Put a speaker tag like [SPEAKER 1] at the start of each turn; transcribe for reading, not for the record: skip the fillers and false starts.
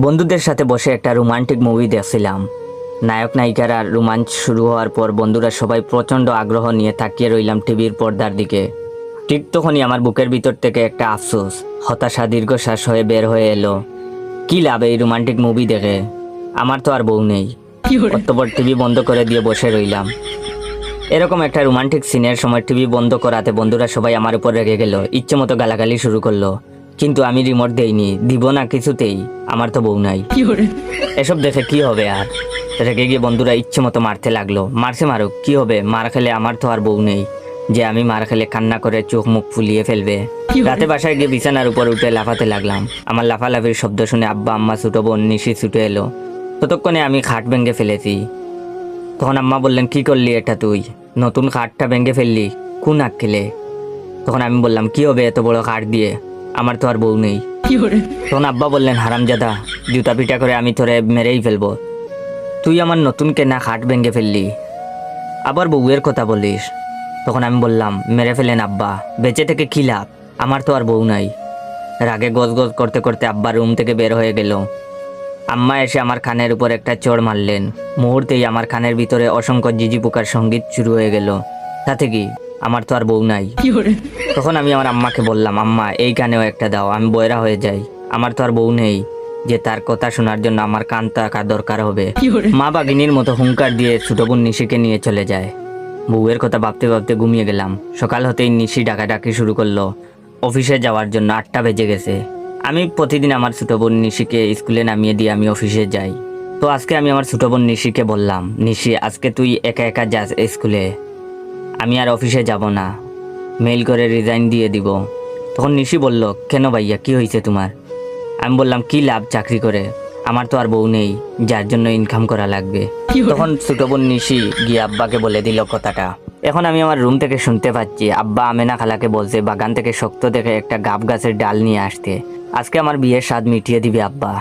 [SPEAKER 1] বন্ধুদের সাথে বসে একটা রোমান্টিক মুভি দেখছিলাম। নায়ক নায়িকারা রোমাঞ্চ শুরু হওয়ার পর বন্ধুরা সবাই প্রচণ্ড আগ্রহ নিয়ে তাকিয়ে রইলাম টিভির পর্দার দিকে। ঠিক তখনই আমার বুকের ভিতর থেকে একটা আফসোস, হতাশা দীর্ঘশ্বাস হয়ে বের হয়ে এলো। কি লাভ এই রোমান্টিক মুভি দেখে, আমার তো আর বউ নেই। অতঃপর টিভি বন্ধ করে দিয়ে বসে রইলাম। এরকম একটা রোমান্টিক সিনের সময় টিভি বন্ধ করাতে বন্ধুরা সবাই আমার উপর রেগে গেল, ইচ্ছে মতো গালাগালি শুরু করলো। কিন্তু আমি রিমোট দেইনি, দিব না কিছুতেই, আমার তো বউ নাই। এসব দেখে কি হবে আর? রেগে গিয়ে বন্ধুরা ইচ্ছে মতো মারতে লাগলো। মারছে মারুক, কি হবে, মার খেলে আমার তো আর বউ নেই যে আমি মার খেলে কান্না করে চোখ মুখ ফুলিয়ে ফেলবে। রাতে বাসায় গিয়ে বিছানার উপর উঠে লাফাতে লাগলাম। আমার লাফালাফির শব্দ শুনে আব্বা আম্মা ছোট বোন নিশি ছুটে এলো। ততক্ষণে আমি খাট ভেঙে ফেলেছি। তখন আম্মা বললেন, কি করলি এটা তুই? নতুন খাটটা ভেঙে ফেললি কোন আক্কেলে? তখন আমি বললাম, কি হবে এত বড় খাট দিয়ে, আমার তো আর বউ নেই। তখন আব্বা বললেন, হারামজাদা, জুতা পিটা করে আমি তোরে মেরেই ফেলবো। তুই আমার নতুন কেনা খাট ভেঙে ফেললি, আবার বউয়ের কথা বলিস। তখন আমি বললাম, মেরে ফেলেন আব্বা, বেঁচে থেকে কি লাভ, আমার তো আর বউ নাই। রাগে গজ গজ করতে করতে আব্বা রুম থেকে বের হয়ে গেল। আম্মা এসে আমার কানের উপর একটা চড় মারলেন। মুহূর্তেই আমার কানের ভিতরে অসংখ্য জিজি পোকার সঙ্গীত শুরু হয়ে গেল। তাতে কি, আমার তো আর বউ নাই। তখন আমি আমার আম্মাকে বললাম, আম্মা এই কানেও একটা দাও, আমি বয়রা হয়ে যাই, আমার তো আর বউ নেই যে তার কথা শোনার জন্য আমার কান থাকা দরকার হবে। মা বাগিনীর মতো হুঙ্কার দিয়ে ছোট বোন নিশিকে নিয়ে চলে যায়। বউয়ের কথা ভাবতে ভাবতে ঘুমিয়ে গেলাম। সকাল হতেই নিশি ডাকাডাকি শুরু করলো অফিসে যাওয়ার জন্য। 8টা বেজে গেছে। আমি প্রতিদিন আমার ছোট বোন নিশিকে স্কুলে নামিয়ে দিয়ে আমি অফিসে যাই। তো আজকে আমি আমার ছোট বোন নিশিকে বললাম, নিশি আজকে তুই একা একা যাস স্কুলে, আমি আর অফিসে যাব না, মেইল করে রিজাইন দিয়ে দিব। তখন নিশি বলল, কেন ভাইয়া, কি হয়েছে তোমার? আমি বললাম, কি লাভ চাকরি করে, আমার তো আর বউ নেই যার জন্য ইনকাম করা লাগবে। তখন ছোট বোন নিশি গিয়ে আব্বাকে বলে দিল কথাটা। এখন আমি আমার রুম থেকে শুনতে পাচ্ছি আব্বা আমেনা খালাকে বলছে বাগান থেকে শক্ত দেখে একটা গাব গাছের ডাল নিয়ে আসতে, আজকে আমার বিয়ের স্বাদ মিটিয়ে দিবে আব্বা।